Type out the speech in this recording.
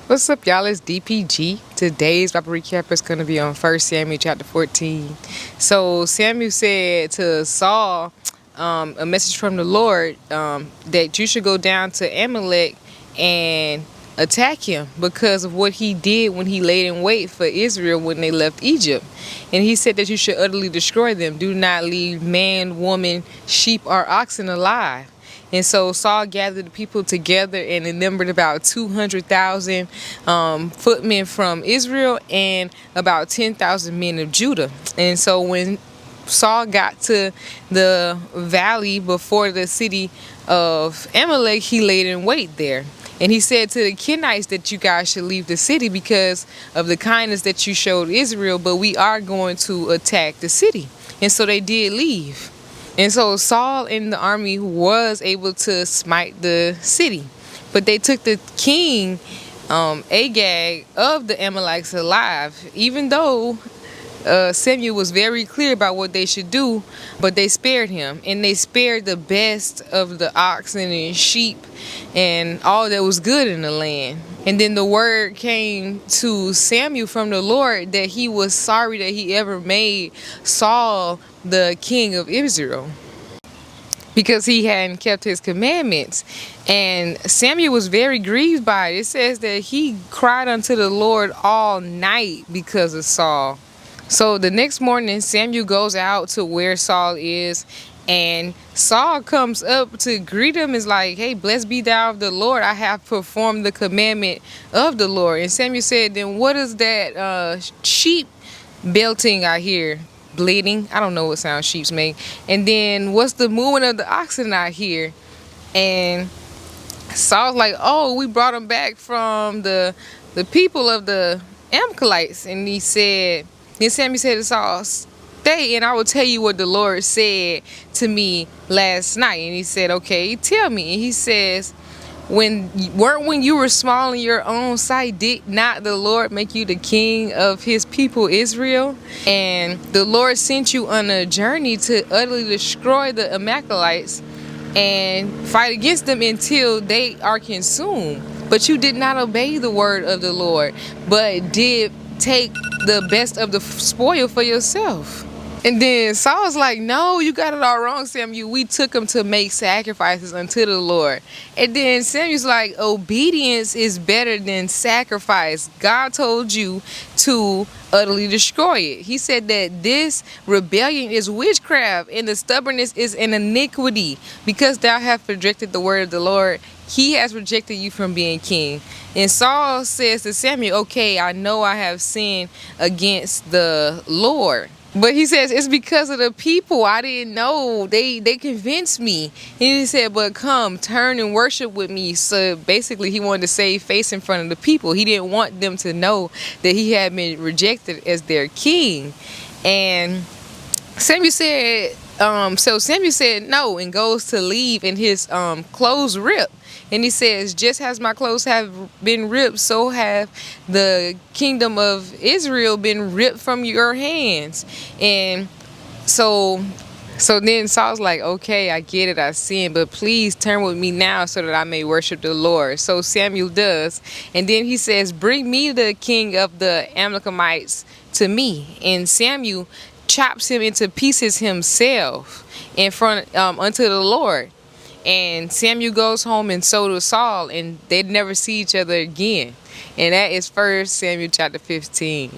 What's up, y'all? It's DPG. Today's Bible recap is going to be on 1 Samuel chapter 14. So Samuel said to Saul, a message from the Lord, that you should go down to Amalek and attack him because of what he did when he laid in wait for Israel when they left Egypt. And he said that you should utterly destroy them. Do not leave man, woman, sheep, or oxen alive. And so Saul gathered the people together, and it numbered about 200,000 footmen from Israel and about 10,000 men of Judah. And so when Saul got to the valley before the city of Amalek, he laid in wait there. And he said to the Kenites that you guys should leave the city because of the kindness that you showed Israel, but we are going to attack the city. And so they did leave. And so Saul and the army was able to smite the city. But they took the king, Agag, of the Amalekites alive, even though Samuel was very clear about what they should do, but they spared him. And they spared the best of the oxen and sheep and all that was good in the land. And then the word came to Samuel from the Lord that he was sorry that he ever made Saul the king of Israel, because he hadn't kept his commandments. And Samuel was very grieved by it. It says that he cried unto the Lord all night because of Saul. So the next morning, Samuel goes out to where Saul is, and Saul comes up to greet him. Is like, hey, blessed be thou of the Lord. I have performed the commandment of the Lord. And Samuel said, then what is that sheep belting I hear? Bleeding. I don't know what sound sheep make. And then what's the moving of the oxen I hear? And Saul's like, oh, we brought them back from the people of the Amalekites. And he said, then Samuel said to Saul, stay and I will tell you what the Lord said to me last night. And he said, okay, tell me. And he says, when you were small in your own sight, did not the Lord make you the king of his people Israel? And the Lord sent you on a journey to utterly destroy the Amalekites and fight against them until they are consumed. But you did not obey the word of the Lord, but did take the best of the spoil for yourself. And then Saul's like, no, you got it all wrong, Samuel. We took him to make sacrifices unto the Lord. And then Samuel's like, obedience is better than sacrifice. God told you to utterly destroy it. He said that this rebellion is witchcraft and the stubbornness is an iniquity. Because thou hast rejected the word of the Lord, he has rejected you from being king. And Saul says to Samuel, okay, I know I have sinned against the Lord. But he says, it's because of the people. I didn't know. They convinced me. And he said, but come, turn and worship with me. So basically, he wanted to save face in front of the people. He didn't want them to know that he had been rejected as their king. And Samuel said, so Samuel said no and goes to leave, and his clothes ripped. And he says, just as my clothes have been ripped, so have the kingdom of Israel been ripped from your hands. And so then Saul's like, okay, I get it, I sinned, but please turn with me now so that I may worship the Lord. So Samuel does. And then he says, bring me the king of the Amalekites to me. And Samuel chops him into pieces himself in front unto the Lord. And Samuel goes home, and so does Saul, and they'd never see each other again. And that is 1 Samuel chapter 15.